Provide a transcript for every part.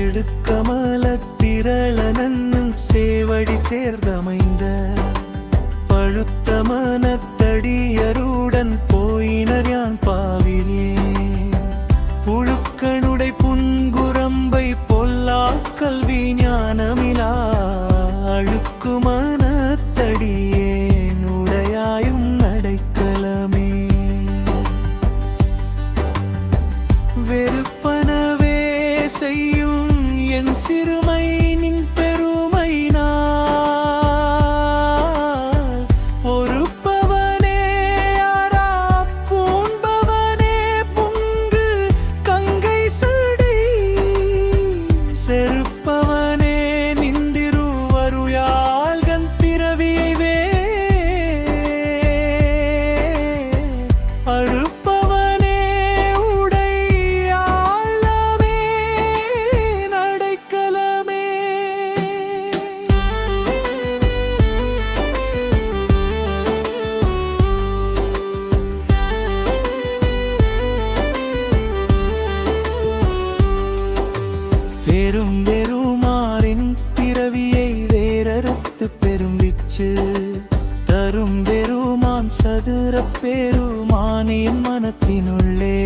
செடுக்கமலத்திரளனன்னு சேவடி சேர்ந்தமைந்த பழுத்த மனத்தடியருடன் போயினர் யான் பாவிரேன். புழுக்கனுடை புன்குரம்பை பொல்லா கல்வி ஞானமிலா அழுக்கு மனத்தடியேன் உடையாயும் நடைக்கலமே. வெறுப்பனவே செய்யும் என் சிறுமை நின் பெருமை நான் பொறுப்பவனே யாரா பூண்பவனே புங்கு கங்கை சடை செருப்பவனே நிந்திருவருயாள்கன் பிறவியை வே அழுப்பவனே உடையாளமே நடைக்கலமே. பெரும் பெருமாறின் பிறவியை வேறறுத்து பெரும்பிச்சு தரும் பெருமான் சதுர பெருமானின் மனத்தினுள்ளே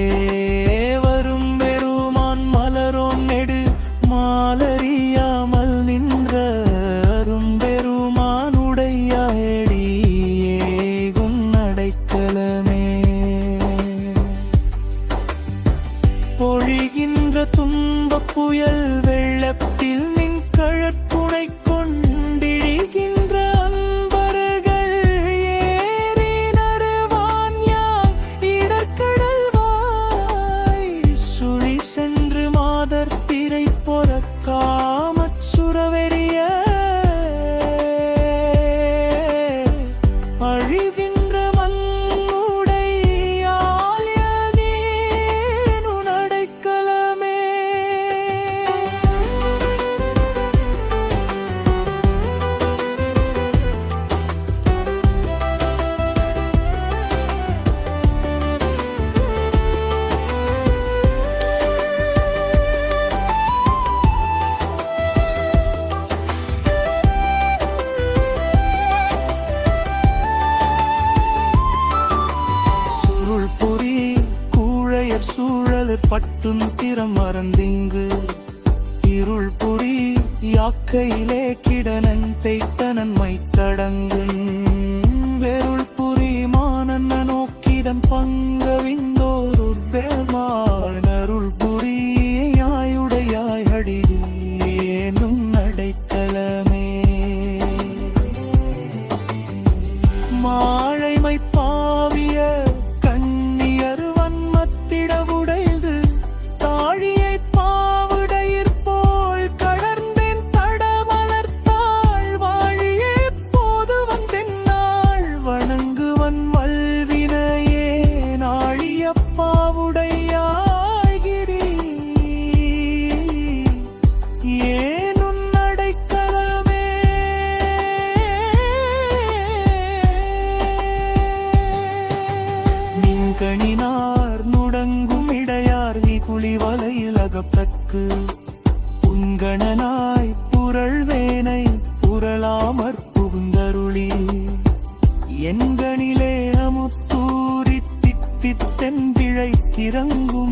வரும் பெருமான் மலரோன் நெடு மாலறியாமல் நின்ற அரும் பெருமானுடையடி ஏகும் நடைக்கலமே. பொழிகின்ற துன்பப் புயல் வெள்ளத்தில் நின் கழற்புனை கொண்டிழிகின்ற அன்பர்கள் ஏறினருவான் யாம் இடர்கடல் வாய் சுழி சென்று மாதர் திரை பொறக்காமற் சுரவெறிய அழிகின்ற மண்ணுடையாள்யனேனு நடைக்கலமே. சுருள் பொறி கூழையர் சூழலர் பட்டும் திறம் மறந்திங்கு இருள் புரி யாக்கையிலே கிடனன் தேய்த்தனன் மைத்தடங்கும் வெருள் புரி மானன்ன நோக்கிடம் பங்கவிந்தோர் உற்பேமானருள் புரியாயுடையாய் அடியேனும் நடைக்கலமே. மாழைமை பாவிய கண்ணியர் வன்மத்திடவுடைந்து தாழியை பாவுடையிற் போல் கடர்ந்தேன் தடமலர்த்தாள் வாழியே போது வந்தென்னாள் வணங்குவன் வல்வினையே நாழிய பாவுடையாகிரி ஏனும் நடைக்கலமே. கணினார் நுடங்கும் இடையார் விகுளி வலையில் அகப்பற்கு உண்கணனாய் புரள்வேனை புரளாமற் புகுந்தருளி எண்கணிலே அமுத்தூரி தித்தித்தென் பிழைக்கிறங்கு